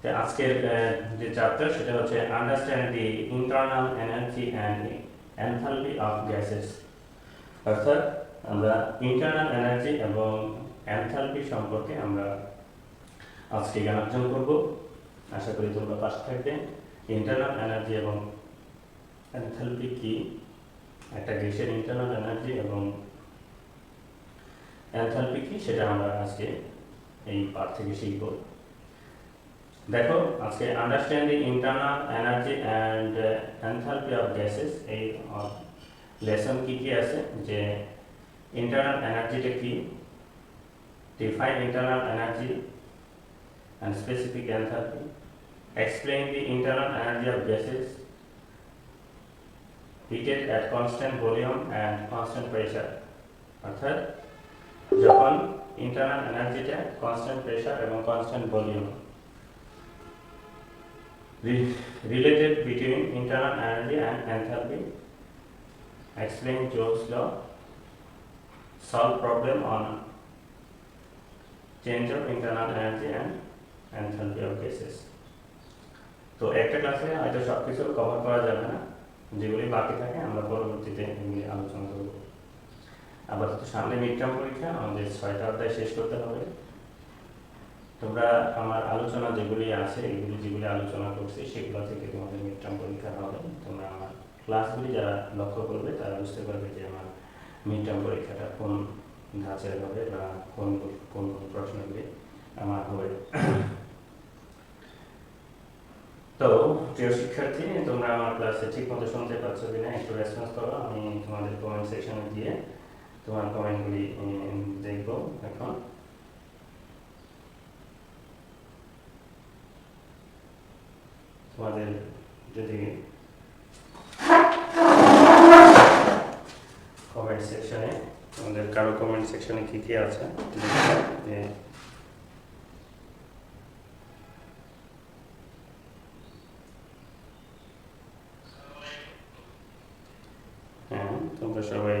তো আজকের যে চ্যাপ্টার সেটা হচ্ছে understand the internal energy and enthalpy of gases. অর্থাৎ আমরা ইন্টারনাল এনার্জি এবং এনথালপি সম্পর্কে আমরা আজকে জ্ঞান অর্জন করব। আশা করি তোমরা পাশে থাকবে। ইন্টারনাল এনার্জি এবং এনথালপি কি, একটা গ্যাসের ইন্টারনাল এনার্জি এবং এনথালপি কি, সেটা আমরা আজকে এই পাঠ থেকে শিখব। দেখো, আজকে understanding internal energy and enthalpy of gases এই লেসন কি কি আছে, যে ইন্টারনাল এনার্জিটা কি, define internal energy and specific enthalpy, explain the internal energy of gases heated at constant volume and constant pressure। অর্থাৎ যখন ইন্টারনাল এনার্জিটা কনস্ট্যান্ট প্রেসার এবং constant volume, related between internal energy and enthalpy, explain Joule's law, solve problem on change of internal energy and enthalpy of gases। তো একটা ক্লাসে হয়তো সব কিছু কভার করা যাবে না, যেগুলি বাকি থাকে আমরা পরবর্তীতে এগুলি আলোচনা করব। আপাতত সামনে মিড টার্ম পরীক্ষা, আমাদের 6টা অধ্যায় শেষ করতে হবে। তোমরা আমার আলোচনা যেগুলি আছে, এগুলি যেগুলি আলোচনা করছি সেগুলো থেকে তোমাদের মিড টার্ম পরীক্ষা হবে। তোমরা আমার ক্লাসগুলি যারা লক্ষ্য করবে তারা বুঝতে পারবে যে আমার মিড টার্ম পরীক্ষাটা কোন ধাঁচের হবে বা কোন কোন কোন প্রশ্নগুলি আমার হবে। তো প্রিয় শিক্ষার্থী, তোমরা আমার ক্লাসে ঠিক মতো শুনতে পাচ্ছ কিনা একটু রেসপন্স করো। আমি তোমাদের কমেন্ট সেকশনে দিয়ে তোমার কমেন্টগুলি দেখব। এখন তোমাদের যদি কমেন্ট সেকশনে, তোমাদের কারো কমেন্ট সেকশনে কি কি আছে, যে হ্যাঁ, তোমরা সবাই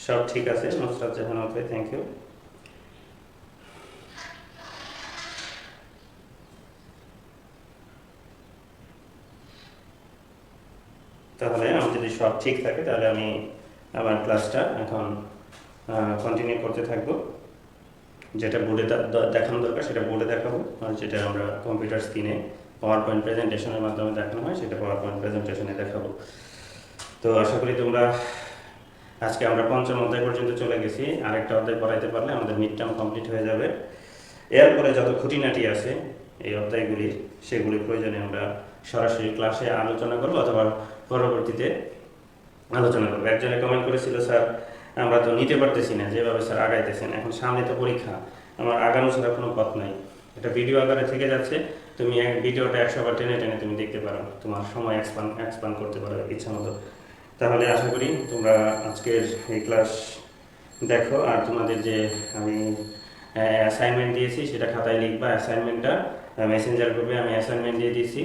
সব ঠিক আছে। নুসরাত জাহান, ওকে, থ্যাংক ইউ। তাহলে আমি যদি সব ঠিক থাকে তাহলে আমি আমার ক্লাসটা এখন কন্টিনিউ করতে থাকবো। যেটা বোর্ডে দেখানো দরকার সেটা বোর্ডে দেখাবো, আর যেটা আমরা কম্পিউটার স্ক্রিনে পাওয়ার পয়েন্ট প্রেজেন্টেশনের মাধ্যমে দেখানো হয় সেটা পাওয়ার পয়েন্ট প্রেজেন্টেশনে দেখাবো। তো আশা করি তোমরা, আজকে আমরা 5ম অধ্যায় পর্যন্ত চলে গেছি। আরেকটা অধ্যায় পড়াইতে পারলে আমাদের মিড টার্ম কমপ্লিট হয়ে যাবে। এরপরে যত খুঁটিনাটি আছে এই অধ্যায়গুলির, সেগুলি প্রয়োজনে আমরা সরাসরি ক্লাসে আলোচনা করবো অথবা পরবর্তীতে আলোচনা করবো। একজনে কমেন্ট করেছিল, স্যার আমরা তো নিতে পারতেছি না যেভাবে স্যার আগাইতেছেন, এখন সামনে তো পরীক্ষা, আমার আগানো ছাড়া কোনো পথ নাই। এটা ভিডিও আকারে থেকে যাচ্ছে, তুমি ভিডিওটা 100 বার টেনে টেনে তুমি দেখতে পারো, তোমার সময় এক্সপান্ড করতে পারো ইচ্ছা মতো। তাহলে আশা করি তোমরা আজকের এই ক্লাস দেখো। আর তোমাদের যে আমি অ্যাসাইনমেন্ট দিয়েছি সেটা খাতায় লিখবা। অ্যাসাইনমেন্টটা মেসেঞ্জার গ্রুপে আমি অ্যাসাইনমেন্ট দিয়ে দিয়েছি,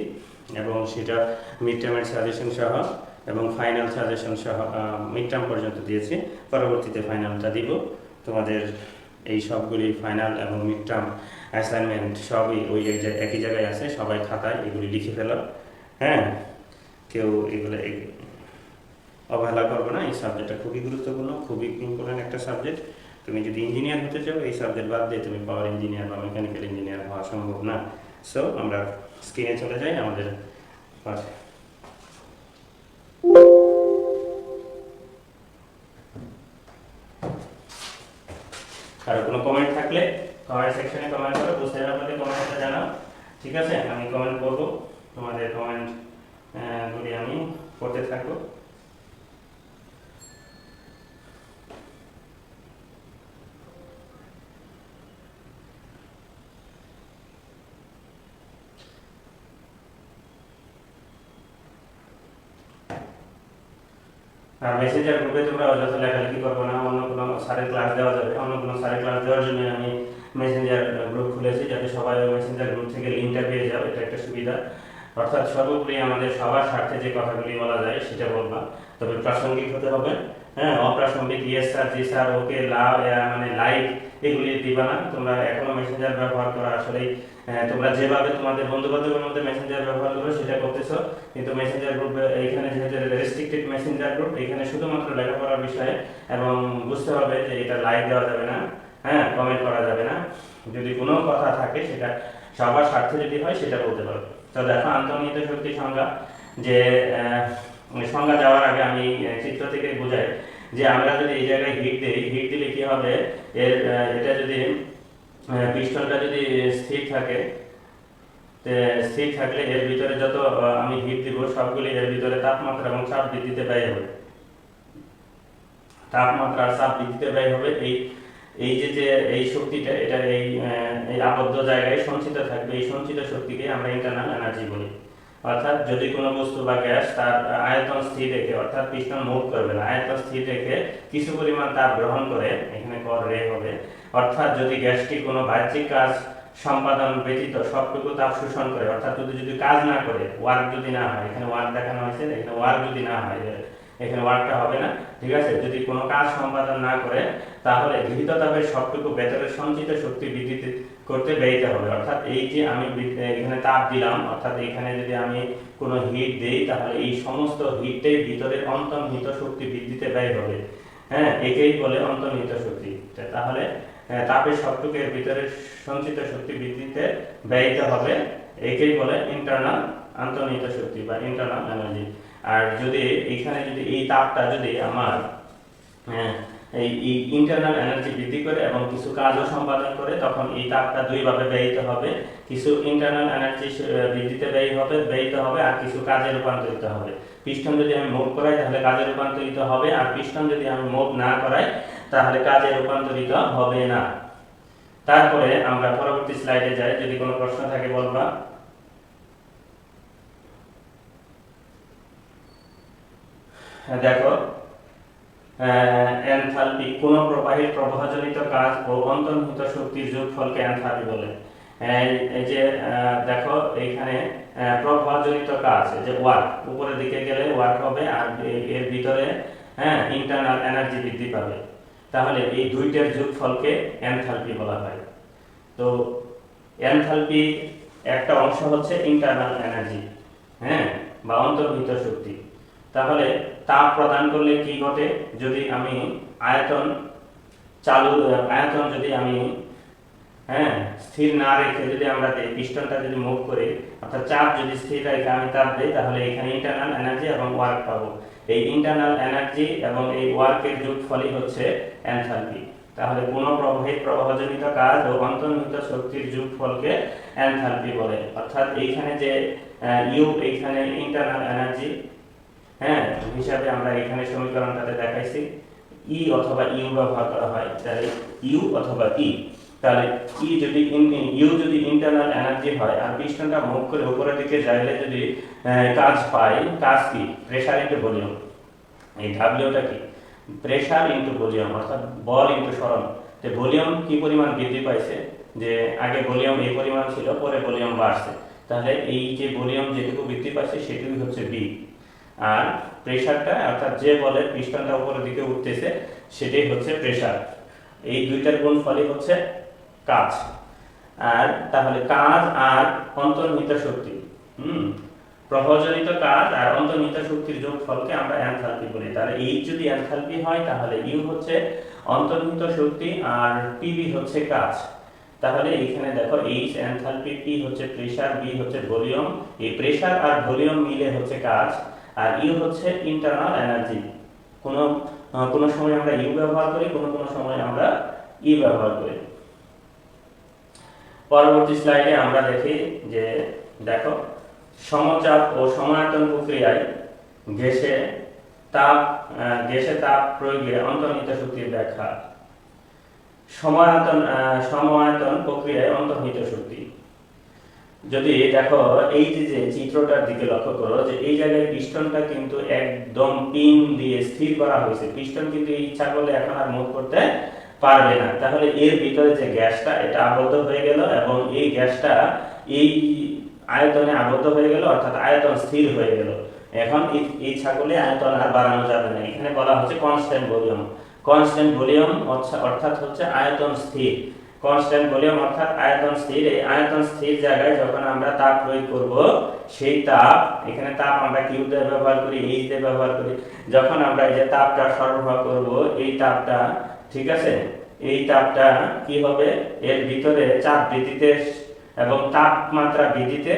এবং সেটা মিড টার্মের সাজেশন সহ এবং ফাইনাল সাজেশন সহ মিড টার্ম পর্যন্ত দিয়েছি। পরবর্তীতে ফাইনালটা দিব। তোমাদের এই সবগুলি ফাইনাল এবং মিড টার্ম অ্যাসাইনমেন্ট সবই ওই একই জায়গায় আছে, সবাই খাতায় এগুলি লিখে ফেলো। হ্যাঁ, কেউ এগুলো অবহেলা করবে না। এই সাবজেক্টটা খুবই গুরুত্বপূর্ণ, খুবই ইম্পর্টেন্ট একটা সাবজেক্ট। তুমি যদি ইঞ্জিনিয়ার হতে চাও, এই সাবজেক্ট বাদ দিয়ে তুমি পাওয়ার ইঞ্জিনিয়ার বা মেকানিক্যাল ইঞ্জিনিয়ার হওয়া সম্ভব না। সো আমরা স্ক্রিনে চলে যাই আমাদের পাশে। আর কোনো কমেন্ট থাকলে কমেন্ট সেকশনে কমেন্ট করো, বুঝতে না পারলে কমেন্টটা জানাও, ঠিক আছে? আমি কমেন্ট করবো, তোমাদের কমেন্ট গুলি আমি পড়তে থাকবো। আর মেসেঞ্জার গ্রুপে তোমরা অযথা লেখালেখি করবো না। অন্য কোনো স্যারের ক্লাস দেওয়া যাবে, অন্য কোনো স্যারের ক্লাস দেওয়ার জন্য আমি মেসেঞ্জার গ্রুপ খুলেছি, যাতে সবাই ওই মেসেঞ্জার গ্রুপ থেকে লিঙ্কটা পেয়ে যাও। এটা একটা সুবিধা। অর্থাৎ সর্বোপরি আমাদের সবার স্বার্থে যে কথাগুলি বলা যায় সেটা বলবা, তবে প্রাসঙ্গিক হতে হবে। হ্যাঁ, অপ্রাসঙ্গিক ইয়েস স্যার, জি স্যার, ওকে, মানে লাইক এগুলি দিবা না। তোমরা এখনো মেসেঞ্জার ব্যবহার করা আসলেই তোমরা যেভাবে তোমাদের বন্ধু বান্ধবের মধ্যে মেসেঞ্জার ব্যবহার করো সেটা করতেছো, কিন্তু মেসেঞ্জার গ্রুপ এখানে যেহেতু রেস্ট্রিক্টেড মেসেঞ্জার গ্রুপ, এখানে শুধুমাত্র লেখাপড়ার বিষয়ে, এবং বুঝতে হবে যে এটা লাইক দেওয়া যাবে না, হ্যাঁ, কমেন্ট করা যাবে না। যদি কোনো কথা থাকে সেটা সবার স্বার্থে যদি হয় সেটা বলতে পারবে। তো দেখো, আন্তর্নিহিত শক্তি সংজ্ঞা, যে সংজ্ঞা যাওয়ার আগে আমি চিত্র থেকে বোঝাই যে আমরা যদি এই জায়গায় হিট দিই, হিট দিলে কি হবে, এটা যদি পিস্টনটা যদি স্থির থাকে, স্থির থাকলে এর ভিতরে যত আমি হিট দিব সবগুলি এর ভিতরে তাপমাত্রা এবং চাপ বৃদ্ধিতে ব্যয় হবে। তাপমাত্রা আর চাপ বৃদ্ধিতে ব্যয় হবে। এই যে এই শক্তিটা, এটা এই আবদ্ধ জায়গায় সঞ্চিত থাকবে। এই সঞ্চিত শক্তিকে আমরা ইন্টারনাল এনার্জি বলি। অর্থাৎ যদি কোনো বস্তু বা গ্যাস তার আয়তন স্থির রেখে, অর্থাৎ পিস্টন মুভ করবে না, আয়তন স্থির রেখে কিছু পরিমাণ তাপ গ্রহণ করে, এখানে কর রে হবে, অর্থাৎ যদি গ্যাসটি কোনো বাহ্যিক কাজ সম্পাদন ব্যতীত সবটুকু তাপ শোষণ করে, অর্থাৎ যদি কাজ না করে, ওয়ার্ক যদি না হয়, এখানে ওয়ার্ক দেখানো হয়েছে, এখানে ওয়ার্ক যদি না হয়, এখানে ওয়ার্কটা হবে না, ঠিক আছে, যদি কোনো কাজ সম্পাদন না করে, তাহলে গৃহীত তাপের সবটুকু ভেতরের সঞ্চিত শক্তি বৃদ্ধি করতে ব্যয়িত হবে। অর্থাৎ এই যে আমি এখানে তাপ দিলাম, অর্থাৎ এখানে যদি আমি কোনো হিট দিই, তাহলে এই সমস্ত হিটটাই ভিতরের অন্তর্নিহিত শক্তি বৃদ্ধিতে ব্যয় হবে। হ্যাঁ, একেই বলে অন্তর্নিহিত শক্তি। তাহলে তাপের সবটুকের ভিতরে সঞ্চিত শক্তি বৃদ্ধিতে ব্যয়িত হবে, একেই বলে ইন্টারনাল আন্তর্নিহিত শক্তি বা ইন্টারনাল এনার্জি। আর যদি এখানে যদি এই তাপটা যদি আমার এই ইন্টারনাল এনার্জি বৃদ্ধি করে এবং কিছু কাজও সম্পাদন করে, তখন এই তাপটা দুইভাবে ব্যয়িত হবে। কিছু ইন্টারনাল এনার্জি বৃদ্ধিতে ব্যয়িত হবে আর কিছু কাজে রূপান্তরিত হবে। পিস্টন যদি আমি মুভ করাই তাহলে কাজে রূপান্তরিত হবে, আর পিস্টন যদি আমি মুভ না করাই তাহলে কাজে রূপান্তরিত হবে না। তারপরে আমরা পরবর্তী স্লাইডে যাই, যদি কোনো প্রশ্ন থাকে বলবা। দেখো, এনথালপি কোন প্রবাহের প্রবাহজনিত কাজ ও অন্তর্নিহিত শক্তির যোগফলকে এনথালপি বলে। এই যে দেখো, এখানে প্রবাহজনিত কাজ, যে ওয়ার্ক, উপরের দিকে গেলে ওয়ার্ক হবে আর এর ভিতরে ইন্টারনাল এনার্জি বৃদ্ধি পাবে, তাহলে এই দুইটার যোগফলকে এনথালপি বলা হয়। তো এনথালপি একটা অংশ হচ্ছে ইন্টারনাল এনার্জি, বা অন্তর্নিহিত শক্তি। তাহলে তাপ প্রদান করলে কি ঘটে, যদি আমি আয়তন যদি আমি স্থির না রেখে যদি আমরা পিস্টনটা যদি মুভ করি, অর্থাৎ চাপ যদি স্থির রেখে আমি তাপ দিই, তাহলে এখানে ইন্টারনাল এনার্জি এবং ওয়ার্ক পাবো। এই ইন্টারনাল এনার্জি এবং এই ওয়ার্কের যোগফলই হচ্ছে এনথালপি। তাহলে কোন প্রবাহের প্রবাহজনিত কাজ ও অন্তর্নিহিত শক্তির যোগফলকে এনথালপি বলে। অর্থাৎ এইখানে যে ইউ, এইখানে ইন্টারনাল এনার্জি হিসাবে আমরা এখানে সমীকরণটাতে দেখাইছি, ই অথবা ইউ ব্যবহার করা হয়, তাহলে ইউ অথবা ই। তাহলে ইউ যদি ইন্টারনাল এনার্জি হয় আর পিস্টনটা মুভ করে উপরের দিকে যাইলে যদি কাজ পাই, কাজ কি, প্রেসার ইনটু ভলিউম। এই ডাব্লিউটা কি, প্রেসার ইনটু ভলিউম, অর্থাৎ বল ইনটু সরণ। যে ভলিউম কি পরিমাণ বৃদ্ধি পাইছে, যে আগে ভলিউম এই পরিমাণ ছিল, পরে ভলিউম বাড়ছে, তাহলে এই যে ভলিউম যেটুকু বৃদ্ধি পাইছে সেটুকুই হচ্ছে বি। আর প্রেসারটা, অর্থাৎ যে বলে পিস্টনটা উপরের দিকে উঠতেছে, সেটাই হচ্ছে প্রেসার। এই দুইটার গুণফলই হচ্ছে কাজ। আর তাহলে কাজ আর অন্তর্নিহিত শক্তি, প্রবাহজনিত কাজ আর অন্তর্নিহিত শক্তির যোগফলকে আমরা এনথালপি বলি। তাহলে এই যদি এনথালপি হয় তাহলে ইউ হচ্ছে অন্তর্নিহিত শক্তি আর পিবি হচ্ছে কাজ। তাহলে এখানে দেখো, এইচ এনথালপি, পি হচ্ছে প্রেসার, বি হচ্ছে ভলিউম। এই প্রেসার আর ভলিউম মিলে হচ্ছে কাজ, আর ইউ হচ্ছে ইন্টারনাল এনার্জি। কোনো সময় আমরা ইউ ব্যবহার করি, কোনো সময় আমরা ই ব্যবহার করি। পরবর্তী স্লাইডে আমরা দেখি যে, দেখো, সমচাপ ও সমায়তন প্রক্রিয়ায় গ্যাসে তাপ প্রয়োগে অন্তর্নিহিত শক্তির ব্যাখ্যা। সমায়তন প্রক্রিয়ায় অন্তর্নিহিত শক্তি। যদি দেখো, এই যে চিত্রটার দিকে লক্ষ্য করো, যে এই জায়গায় পিস্টনটা কিন্তু একদম পিন দিয়ে স্থির করা হয়েছে। পিস্টন কিন্তু ইচ্ছা করলে এখন আর মুভ করতে পারবে না। তাহলে এর ভিতরে যে গ্যাসটা, এটা আবদ্ধ হয়ে গেল এবং এই গ্যাসটা এই আয়তনে আবদ্ধ হয়ে গেল, অর্থাৎ আয়তন স্থির হয়ে গেল। এখন ইচ্ছা করলে আয়তন আর বাড়ানো যাবে না। এখানে বলা হচ্ছে কনস্ট্যান্ট ভলিউম। কনস্ট্যান্ট ভলিউম অর্থাৎ হচ্ছে আয়তন স্থির। কনস্ট্যান্ট ভলিউম অর্থাৎ আয়তন স্থির। এই আয়তন স্থির জায়গায় যখন আমরা তাপ প্রয়োগ করব, সেই তাপ, এখানে তাপ আমরা কিউ দিয়ে ব্যবহার করি, এইচ দিয়ে ব্যবহার করি। যখন আমরা এই যে তাপটা সরবরাহ করব, এই তাপটা, ঠিক আছে, এই তাপটা কি হবে, এর ভিতরে চাপ বৃদ্ধিতে এবং তাপমাত্রা বৃদ্ধিতে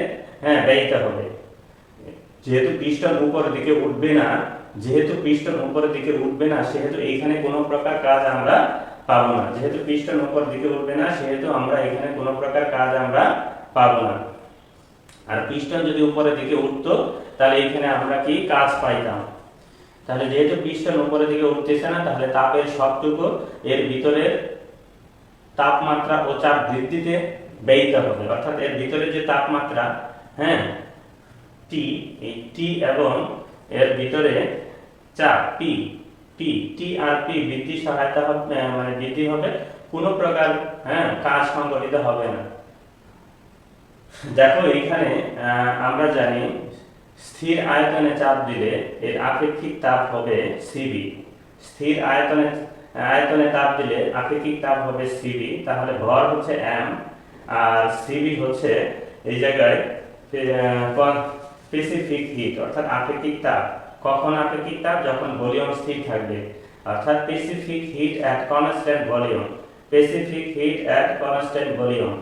ব্যয়িত হবে। যেহেতু পিস্টন উপরের দিকে উঠবে না, সেহেতু এইখানে কোনো প্রকার কাজ আমরা পাবো না। যেহেতু পিস্টন উপরের দিকে উঠবে না, সেহেতু আমরা এখানে কোনো প্রকার কাজ আমরা পাবো না। আর পিস্টন যদি উপরের দিকে উঠতো, তাহলে এখানে আমরা কি কাজ পাইতাম। তাহলে যেহেতু পিস্টন উপরের দিকে উঠতেছে না, তাহলে তাপের সবটুকু এর ভিতরে তাপমাত্রা ও চাপ বৃদ্ধিতে ব্যয়িত হবে। অর্থাৎ এর ভিতরে যে তাপমাত্রা টি, এই টি এবং এর ভিতরে চাপ পি, টি আর পি বৃদ্ধি সহায়তা হবে, মানে বৃদ্ধি হবে, কোনো প্রকার কাজ সংঘটিত হবে না। দেখো এইখানে আমরা জানি স্থির আয়তনে চাপ দিলে এর আপেক্ষিক তাপ হবে সিবি। স্থির আয়তনে তাপ দিলে আপেক্ষিক তাপ হবে সিবি। তাহলে ভর হচ্ছে এম আর সিবি হচ্ছে এই জায়গায় স্পেসিফিক হিট, অর্থাৎ আপেক্ষিক তাপ। কখন আপেক্ষিক তাপ? যখন ভলিউম স্থির থাকবে, অর্থাৎ specific heat at constant volume. Specific heat at constant volume.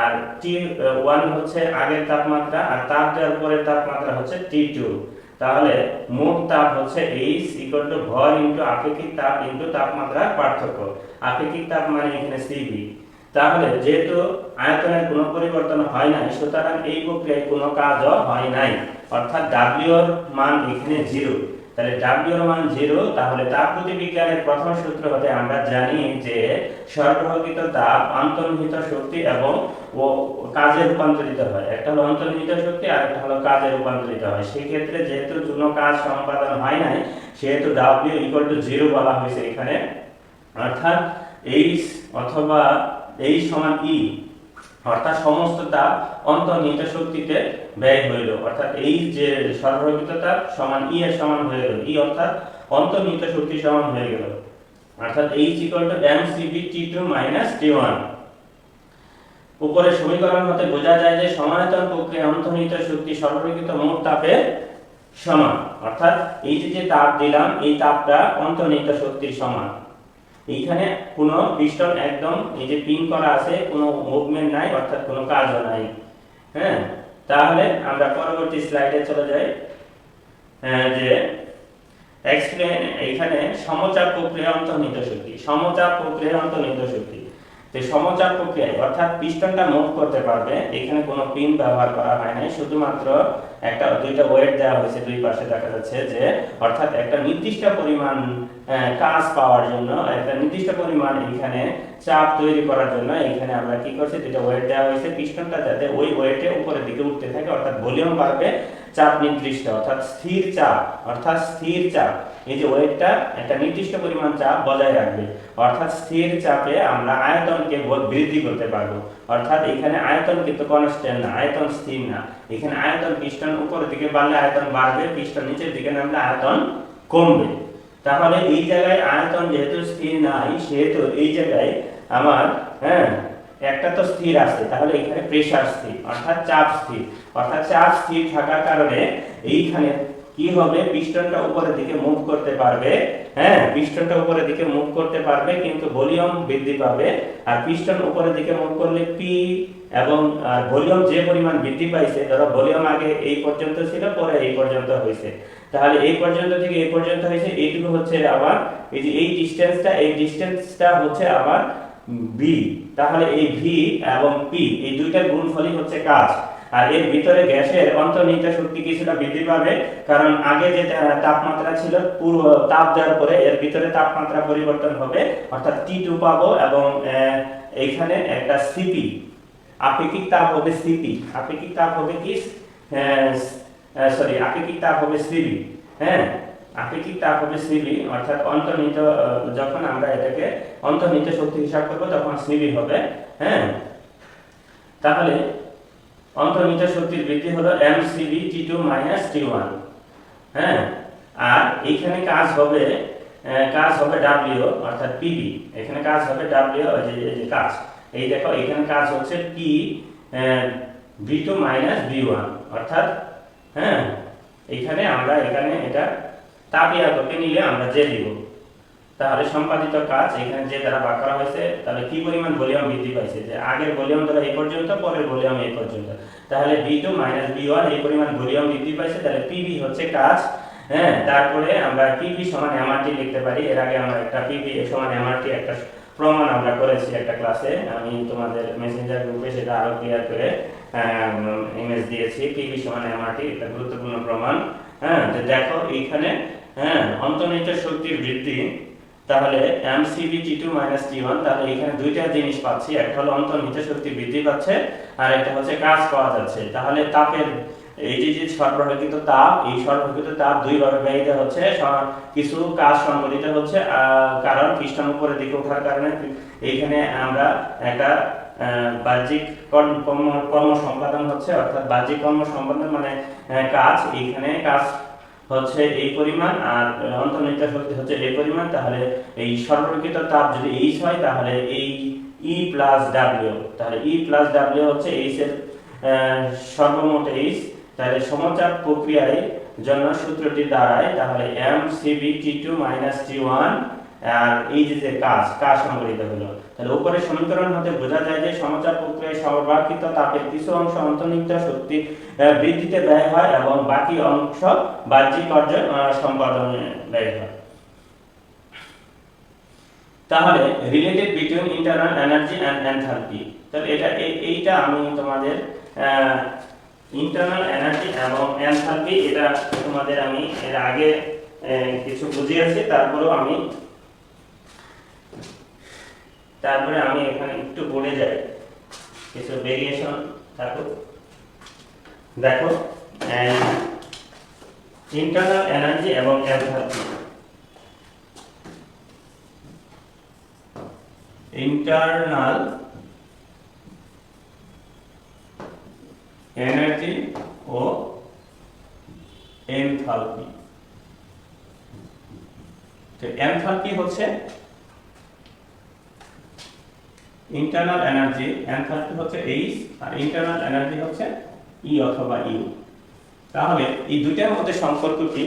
আর T1 হচ্ছে আগের তাপমাত্রা, আর তাপ দেওয়ার পরের তাপমাত্রা হচ্ছে T2। তাহলে মোট তাপ হচ্ছে H = ভর ইনটু আপেক্ষিক তাপ ইনটু তাপমাত্রার পার্থক্য। আপেক্ষিক তাপ মানে এখানে CV। তাহলে যেহেতু আয়তনের কোনো পরিবর্তন হয় নাই, সুতরাং এই প্রক্রিয়ায় কোনো কাজও হয় নাই, অর্থাৎ W এর মান এখানে 0। তাহলে W এর মান 0। তাহলে তাপগতিবিজ্ঞানের প্রথম সূত্র হতে আমরা জানি যে সরবরাহকৃত তাপ অন্তর্নিহিত শক্তি এবং কাজে রূপান্তরিত হয়। একটা হলো অন্তর্নিহিত শক্তি আর একটা হলো কাজে রূপান্তরিত হয়। সেই ক্ষেত্রে যেহেতু কোনো কাজ সম্পাদন হয় নাই, সেহেতু W = 0 বলা হয়েছে এখানে। অর্থাৎ H অথবা H সমান E, অর্থাৎ সমস্ত তাপ অন্তর্নিহিত শক্তিতে ব্যয় হইল। অর্থাৎ এই যে সরবরাহকৃত তাপ সমান E এর সমান হয়ে গেল। E অর্থাৎ অন্তর্নিহিত শক্তি সমান হয়ে গেল। অর্থাৎ H = mCv T2 - T1। উপরের সমীকরণ হতে বোঝা যায় যে সমায়তন প্রক্রিয়ায় অন্তর্নিহিত শক্তি সরবরাহকৃত মোট তাপের সমান। অর্থাৎ এই যে তাপ দিলাম, এই তাপটা অন্তর্নিহিত শক্তির সমান। এইখানে কোনো পিস্টন একদম এই যে পিন করা আছে, কোনো মুভমেন্ট নাই, অর্থাৎ কোনো কাজও নাই। তাহলে আমরা পরবর্তী স্লাইডে চলে যাই। যে এক্সপ্লেন, এইখানে সমচাপ প্রক্রিয়া অন্তর্নিহিত শক্তি। সমচাপ প্রক্রিয়া অন্তর্নিহিত শক্তি, তো সমচাপ প্রক্রিয়ায় অর্থাৎ পিস্টনটা মুভ করতে পারবে। এখানে কোনো পিন ব্যবহার করা হয় নাই, শুধুমাত্র দুইটা ওয়েট দেওয়া হয়েছে দুই পাশে, দেখা যাচ্ছে যে অর্থাৎ একটা নির্দিষ্ট পরিমাণ কাজ পাওয়ার জন্য, একটা নির্দিষ্ট পরিমাণ এখানে চাপ তৈরি করার জন্য এখানে আমরা কি করছি, দুইটা ওয়েট দেওয়া হয়েছে। পিস্টনটা যাতে ওই ওয়েটে উপরের দিকে উঠতে থাকে, অর্থাৎ ভলিউম বাড়বে, চাপ নির্দিষ্ট, অর্থাৎ স্থির চাপ। এই যে ওয়েটটা একটা নির্দিষ্ট পরিমাণ চাপ বজায় রাখবে, অর্থাৎ স্থির চাপে আমরা আয়তনকে বৃদ্ধি করতে পারবো। অর্থাৎ এখানে আয়তন কিন্তু কনস্ট্যান্ট না, আয়তন স্থির না। এখানে আয়তন পিস্টন উপরের দিকে বাড়লে আয়তন বাড়বে, পিস্টন নিচের দিকে নামলে আয়তন কমবে। তাহলে এই জায়গায় আয়তন যেহেতু স্থির নাই, সেহেতু এই জায়গায় আমার একটা তো স্থির আছে, তাহলে এখানে প্রেসার স্থির, অর্থাৎ চাপ স্থির। অর্থাৎ চাপ স্থির থাকার কারণে এইখানে কি হবে, পিস্টনটা উপরের দিকে মুভ করতে পারবে। পিস্টনটা উপরের দিকে মুভ করতে পারবে, কিন্তু ভলিউম বৃদ্ধি পাবে। আর পিস্টন উপরের দিকে মুভ করলে পি এবং ভলিউম যে পরিমাণ বৃদ্ধি পাইছে, ধরো ভলিউম আগে এই পর্যন্ত ছিল, পরে এই পর্যন্ত হয়েছে, তাহলে এই পর্যন্ত থেকে এই পর্যন্ত হয়েছে, এইটুকু হচ্ছে আবার এই যে এই ডিসটেন্সটা হচ্ছে আবার বি। তাহলে এই ভি এবং পি এই দুইটার গুণফলই হচ্ছে কাজ। আর এর ভিতরে গ্যাসের অন্তর্নিহিত শক্তি কিছুটা বৃদ্ধি পাবে, কারণ আগে যে তাপমাত্রা ছিল, পুরো তাপ দেওয়ার পরে এর ভিতরে তাপমাত্রা পরিবর্তন হবে, অর্থাৎ T2 পাবো। এবং এইখানে একটা সিপি, আপেক্ষিক তাপ হবে সিপি, আপেক্ষিক তাপ হবে কি আপেক্ষিক তাপ হবে সিবি। আপেক্ষিক তাপ হবে সিবি, অর্থাৎ অন্তর্নিহিত, যখন আমরা এটাকে অন্তর্নিহিত শক্তি হিসাব করব তখন সিবি হবে। তাহলে অন্তর্নিহিত শক্তির বৃদ্ধি হলো mCv T2 - T1। হ্যাঁ, আর এইখানে কাজ হবে W অর্থাৎ PV। এখানে কাজ হবে W, এই যে কাজ, এই দেখো এখানে কাজ হচ্ছে P V2 - V1 অর্থাৎ, হ্যাঁ, এখানে এটা তাপীয় এককে নিলে আমরা যে দিব, তাহলে সম্পাদিত কাজ এখানে যে দ্বারা ভাগ করা হয়েছে, তাহলে কি পরিমাণ ভলিউম বৃদ্ধি পাইছে, যে আগের ভলিউম দ্বারা এই পর্যন্ত, পরের ভলিউম এই পর্যন্ত, তাহলে V2 - V1 এই পরিমাণ ভলিউম বৃদ্ধি পাইছে, তাহলে PV হচ্ছে কাজ। হ্যাঁ, তারপরে আমরা PV সমান MRT লিখতে পারি। এর আগে আমরা একটা PV সমান MRT একটা প্রমাণ আমরা করেছি একটা ক্লাসে, আমি তোমাদের মেসেঞ্জার গ্রুপে সেটা আরো ক্লিয়ার করে ইমেজ দিয়েছি। PV সমান MRT একটা গুরুত্বপূর্ণ প্রমাণ। হ্যাঁ, তো দেখো এইখানে, হ্যাঁ, অন্তর্নিহিত শক্তির বৃদ্ধি, তাহলে mCv T2 - T1, তাহলে এখানে দুইটা জিনিস পাচ্ছি, একটা হলো অন্তর্নিহিত শক্তি বৃদ্ধি পাচ্ছে আর একটা হচ্ছে কাজ পাওয়া যাচ্ছে। তাহলে তাপের এই যে সরবরাহকৃত তাপ, এই সরবরাহকৃত তাপ দুই ভাবে ব্যয়িত হচ্ছে, কিছু কাজ সংঘটিত হচ্ছে, কারণ পিস্টন উপরের দিকে ওঠার কারণে এইখানে আমরা একটা বাহ্যিক কর্ম সম্পাদন হচ্ছে, অর্থাৎ বাহ্যিক কর্ম সম্পাদন মানে কাজ, এইখানে কাজ হচ্ছে এই পরিমাণ আর অন্তর্নিহিত শক্তি হচ্ছে এই পরিমাণ। তাহলে এই সরবরাহকৃত তাপ যদি H হয়, তাহলে এই E + W, তাহলে E + W হচ্ছে H এর সর্বমোট H। তাহলে সমচাপ প্রক্রিয়ার জন্য সূত্রটি দাঁড়ায়, তাহলে mCv T2 - T1 আর এই যে কাজ সংঘটিত হলো, তাহলে উপরের সমীকরণ হতে বোঝা যায় যে সমচাপ প্রক্রিয়ায় সরবরাহকৃত তাপের কিছু অংশ অন্তর্নিহিত শক্তি বৃদ্ধিতে ব্যয় হয় এবং বাকি অংশ বাহ্যিক কার্য সম্পাদনে ব্যয় হয়। তাহলে related between internal energy and enthalpy, তাহলে এইটা আমি তোমাদের ইন্টারনাল এনার্জি এবং এনথালপি এটা তোমাদের আমি এর আগে কিছু বুঝিয়েছি, তারপরে আমি এখানে একটু বলে যাই, কিছু ভেরিয়েশন থাকুক। দেখো ইন্টারনাল এনার্জি এবং এনথালপি, ইন্টারনাল এনার্জি ও এনথালপি। তো এনথালপি হচ্ছে ইন্টারনাল এনার্জি, এনথালপি হচ্ছে H আর ইন্টারনাল এনার্জি হচ্ছে E অথবা U। তাহলে এই দুইটার মধ্যে সম্পর্ক কি,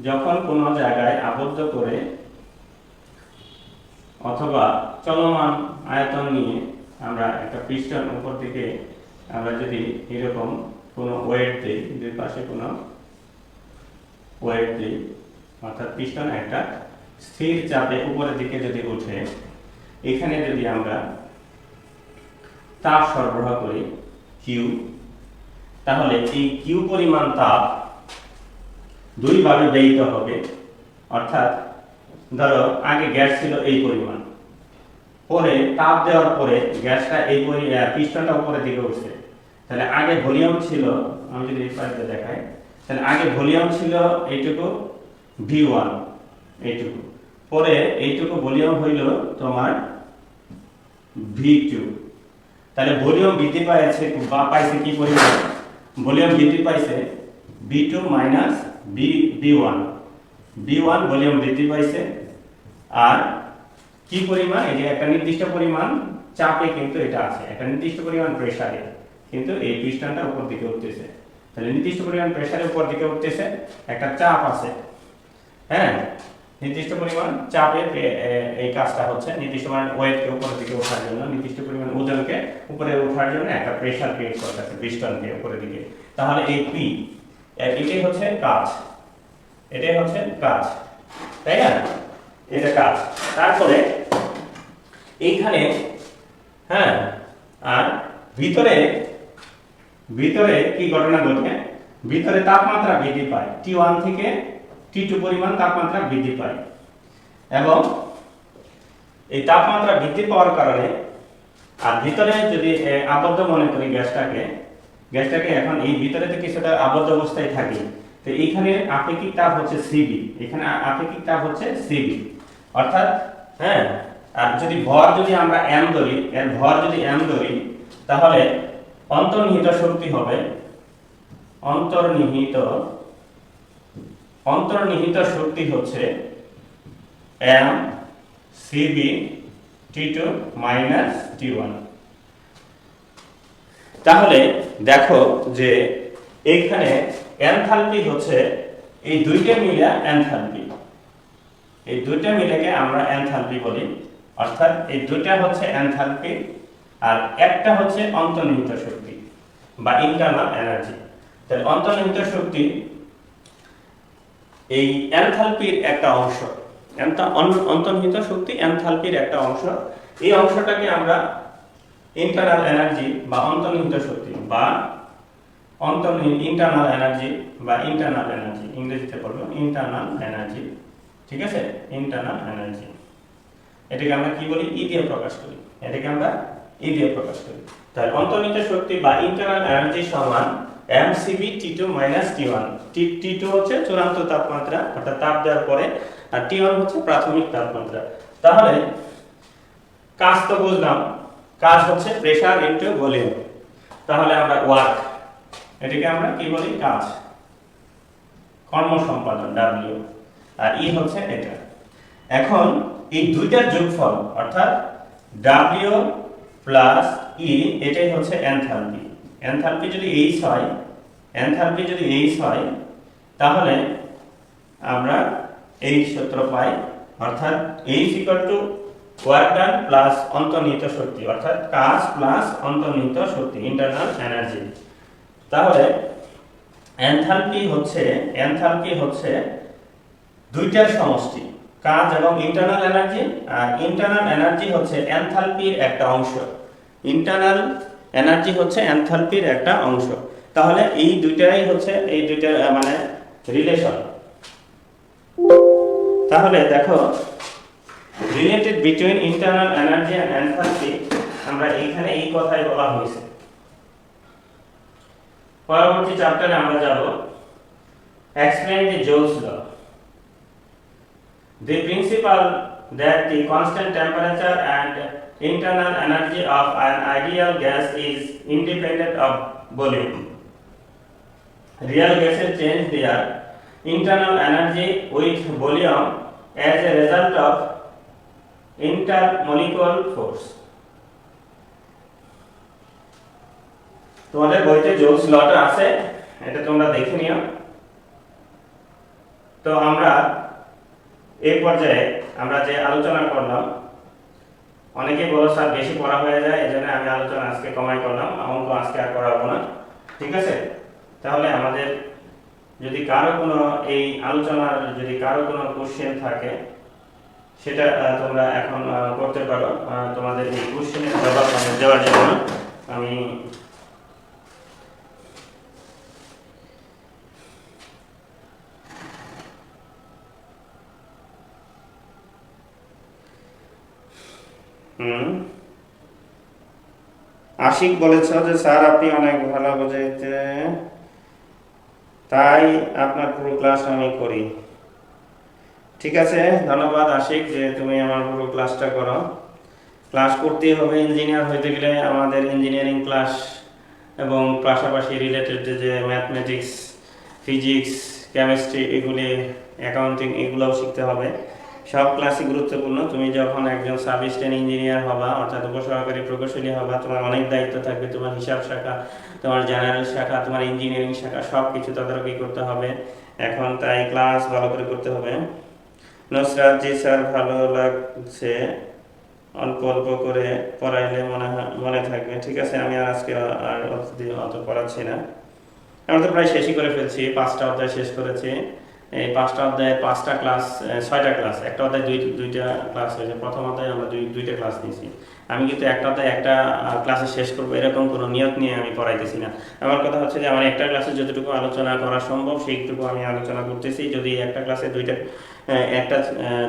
যখন কোনো জায়গায় আবদ্ধ করে অথবা চলমান আয়তন নিয়ে আমরা একটা পিস্টন উপর দিকে আমরা যদি এরকম কোনো ওয়েট দিই, দুই পাশে কোনো ওয়েট দিই, অর্থাৎ পিস্টন একটা স্থির চাপে উপরের দিকে যদি ওঠে, এখানে যদি আমরা তাপ সরবরাহ করি Q, তাহলে এই Q পরিমাণ তাপ দুই ভাবে ব্যয়িত হবে। অর্থাৎ ধরো আগে গ্যাস ছিল এই পরিমাণ, পরে তাপ দেওয়ার পরে গ্যাসটা এই পিস্টনটা উপরের দিকে উঠছে, তাহলে আগে ভলিউম ছিল, আমি যদি এই পাশে দেখাই, তাহলে আগে ভলিউম ছিল এইটুকু V1, এইটুকু, পরে এইটুকু ভলিউম হইল তোমার V2। তাহলে ভলিউম বৃদ্ধি পাইছে কি পরিমাণ, ভলিউম বৃদ্ধি পাইছে V2 - V1 ভলিউম বৃদ্ধি পাইছে। আর কি পরিমাণ, এই যে একটা নির্দিষ্ট পরিমাণ চাপে কিন্তু এটা আছে, একটা নির্দিষ্ট পরিমাণ প্রেসারে কিন্তু এই পিস্টনটা উপর দিকে উঠতেছে, তাহলে নির্দিষ্ট পরিমাণ প্রেসারে উপর দিকে উঠতেছে, একটা চাপ আছে, হ্যাঁ, নির্দিষ্ট পরিমাণ চাপে এই কাজটা হচ্ছে, নির্দিষ্ট পরিমাণ ওয়েটকে উপরের দিকে ওঠার জন্য, নির্দিষ্ট পরিমাণ ওজনকে উপরে ওঠার জন্য একটা প্রেসার ক্রিয়েট করতেছে পিস্টনকে উপরের দিকে। তাহলে এই P এটাই হচ্ছে কাজ, তাই না, এটা কাজ। তারপরে এইখানে, হ্যাঁ, আর ভিতরে কি ঘটনা ঘটে, ভিতরে তাপমাত্রা বৃদ্ধি পায়, T1 থেকে T2 পরিমাণ তাপমাত্রা বৃদ্ধি পায়, এবং এই তাপমাত্রা বৃদ্ধি পাওয়ার কারণে, আর ভিতরে যদি আবদ্ধ মনে করি গ্যাসটাকে এখন এই ভিতরে তো কিছুটা আবদ্ধ অবস্থায় থাকে, তো এইখানে আপেক্ষিক তাপ হচ্ছে Cv, এখানে আপেক্ষিক তাপ হচ্ছে Cv, অর্থাৎ, হ্যাঁ, আর যদি ভর যদি আমরা m ধরি, এর ভর যদি m ধরি, তাহলে অন্তর্নিহিত শক্তি হবে অন্তর্নিহিত শক্তি হচ্ছে m cb t2 minus t1। তাহলে দেখো যে এইখানে এনথালপি হচ্ছে এই দুইটা মিলে এনথালপি, এই দুইটা মিলেকে আমরা এনথালপি বলি, অর্থাৎ এই দুইটা হচ্ছে এনথালপি আর একটা হচ্ছে অন্তর্নিহিত শক্তি বা ইন্টারনাল এনার্জি। তাহলে অন্তর্নিহিত শক্তি এই এনথালপির একটা অংশ, অন্তর্নিহিত শক্তি এনথালপির একটা অংশ। এই অংশটাকে আমরা ইন্টারনাল এনার্জি বা অন্তর্নিহিত শক্তি বা ইন্টারনাল এনার্জি বা ইন্টারনাল এনার্জি, ইংরেজিতে বলবো ইন্টারনাল এনার্জি, ঠিক আছে, ইন্টারনাল এনার্জি। এটাকে আমরা কি বলি, ই দিয়ে প্রকাশ করি, এটাকে আমরা ই দিয়ে প্রকাশ করি। তাহলে অন্তর্নিহিত শক্তি বা ইন্টারনাল এনার্জি সমান mcv t2 minus t1। t2 হচ্ছে চূড়ান্ত তাপমাত্রা অর্থাৎ তাপ দেওয়ার পরে, আর t1 হচ্ছে প্রাথমিক তাপমাত্রা। তাহলে কাজ তো বুঝলাম, কাজ হচ্ছে প্রেসার ইনটু ভলিউম। তাহলে আমরা ওয়ার্ক, এটাকে আমরা কি বলি, কাজ, কর্ম সম্পাদন W, আর ই হচ্ছে এটা। এখন এই দুইটার যোগফল অর্থাৎ W প্লাস ই, এটাই হচ্ছে এনথালপি। এনথালপি যদি H হয়, এনথালপি যদি H হয়, তাহলে আমরা এই সূত্র পাই, অর্থাৎ H equal to work done plus অন্তর্নিহিত শক্তি, অর্থাৎ কাজ প্লাস অন্তর্নিহিত শক্তি, ইন্টারনাল এনার্জি। তাহলে এনথালপি হচ্ছে দুইটার সমষ্টি, কাজ এবং ইন্টারনাল এনার্জি। আর ইন্টারনাল এনার্জি হচ্ছে এনথালপির একটা অংশ, ইন্টারনাল এনার্জি হচ্ছে এনথালপির একটা অংশ। তাহলে এই দুইটাই হচ্ছে এই দুইটা মানে রিলেশন। তাহলে দেখো related between internal energy and enthalpy, আমরা এইখানে এই কথাই বলা হয়েছে। পরবর্তী চ্যাপ্টারে আমরা যাব explain the Joule's law, the principle that the constant temperature and internal energy of an ideal gas is independent of volume. Real gases change their internal energy with volume as a result of intermolecular force. তোমাদের বইতে জোলস লটা আছে, এটা তোমরা দেখে নিও। তো আমরা এই পর্যায়ে আমরা যে আলোচনা করলাম, অনেকেই বলো স্যার বেশি পড়া হয়ে যায়, এজন্য আমি আলোচনা আজকে কমাই করলাম, অঙ্ক আজকে আর করাবো না, ঠিক আছে। তাহলে আমাদের যদি কারো কোনো এই আলোচনার যদি কারো কোনো কোশ্চেন থাকে, সেটা তোমরা এখন করতে পারো। তোমাদের এই কোশ্চেনের জবাব দেওয়ার জন্য আমি আশিক বলেছ যে স্যার আপনি অনেক ভালো বোঝাইতে, তাই আপনার পুরো ক্লাস আমি করি। ঠিক আছে, ধন্যবাদ আশিক যে তুমি আমার পুরো ক্লাসটা করো। ক্লাস করতেই হবে, ইঞ্জিনিয়ার হইতে গেলে আমাদের ইঞ্জিনিয়ারিং ক্লাস এবং পাশাপাশি রিলেটেড যে ম্যাথমেটিক্স, ফিজিক্স, কেমিস্ট্রি, এগুলি, অ্যাকাউন্টিং, এগুলোও শিখতে হবে। সব ক্লাসই গুরুত্বপূর্ণ। তুমি যখন একজন সাব অ্যাসিস্ট্যান্ট ইঞ্জিনিয়ার হবা অর্থাৎ উপসহকারী প্রকৌশলী হবা, তোমার অনেক দায়িত্ব থাকবে। তোমার হিসাব শাখা, তোমার জেনারেল শাখা, তোমার ইঞ্জিনিয়ারিং শাখা, সব কিছু তদারকি করতে হবে। এখন তাই ক্লাস ভালো করে করতে হবে। নুসরাত জি স্যার ভালো লাগছে, অল্প অল্প করে পড়াইলে মনে থাকবে। ঠিক আছে, আমি আর আজকে আর অত পড়াচ্ছি না। আমরা তো প্রায় শেষই করে ফেলছি, 5টা অধ্যায় শেষ করেছি। এই 5টা অধ্যায়ে 5টা ক্লাস, 6টা ক্লাস, একটা অধ্যায় দুইটা ক্লাস হয়েছে। প্রথম অধ্যায়ে আমরা দুইটা ক্লাস নিয়েছি। আমি কিন্তু একটা অধ্যায় একটা ক্লাসে শেষ করবো এরকম কোনো নিয়ত নিয়ে আমি পড়াইতেছি না। আমার কথা হচ্ছে যে আমার একটা ক্লাসে যতটুকু আলোচনা করা সম্ভব সেইটুকু আমি আলোচনা করতেছি। যদি একটা ক্লাসে একটা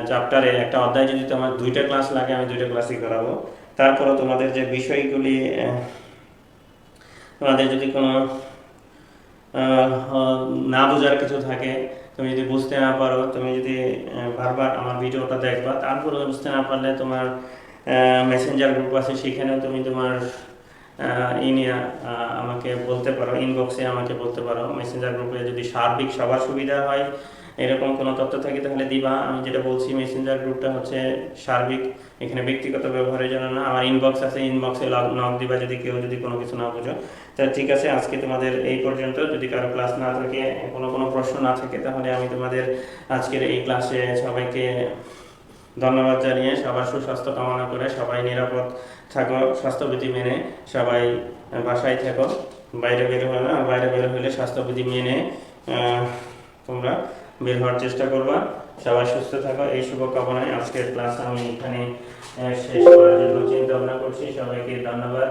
চ্যাপ্টারে একটা অধ্যায় যদি তোমার 2টা ক্লাস লাগে, আমি 2টা ক্লাসই করাবো। তারপরে তোমাদের যে বিষয়গুলি, তোমাদের যদি কোনো না বোঝার কিছু থাকে, তুমি যদি বুঝতে না পারো, তুমি যদি বারবার আমার ভিডিওটা দেখবা, তারপরে বুঝতে না পারলে তোমার মেসেঞ্জার গ্রুপ আছে, সেখানেও তুমি তোমার নিয়ে আমাকে বলতে পারো, ইনবক্সে আমাকে বলতে পারো। মেসেঞ্জার গ্রুপে যদি সার্বিক সবার সুবিধা হয়, এরকম কোনো তথ্য থাকে তাহলে দিবা। আমি যেটা বলছি, মেসেঞ্জার গ্রুপটা হচ্ছে সার্বিক, এখানে ব্যক্তিগত ব্যবহারের জন্য না। আমার ইনবক্স আছে, ইনবক্সে নক দিবা যদি কেউ যদি কোনো কিছু না বুঝো। তা ঠিক আছে, আজকে তোমাদের এই পর্যন্ত। যদি কারো ক্লাস না থাকে, কোনো প্রশ্ন না থাকে, তাহলে আমি তোমাদের আজকের এই ক্লাসে সবাইকে ধন্যবাদ জানিয়ে, সবার সুস্বাস্থ্য কামনা করে, সবাই নিরাপদ থাকো, স্বাস্থ্যবিধি মেনে সবাই বাসায় থাকো, বাইরে বের হয় না। বাইরে বের হলে স্বাস্থ্যবিধি মেনে তোমরা বের হওয়ার চেষ্টা করবা। সবাই সুস্থ থাকো, এই শুভকামনায় আজকের ক্লাস আমি এখানে শেষ করার জন্য চিন্তা ভাবনা করছি। সবাইকে ধন্যবাদ।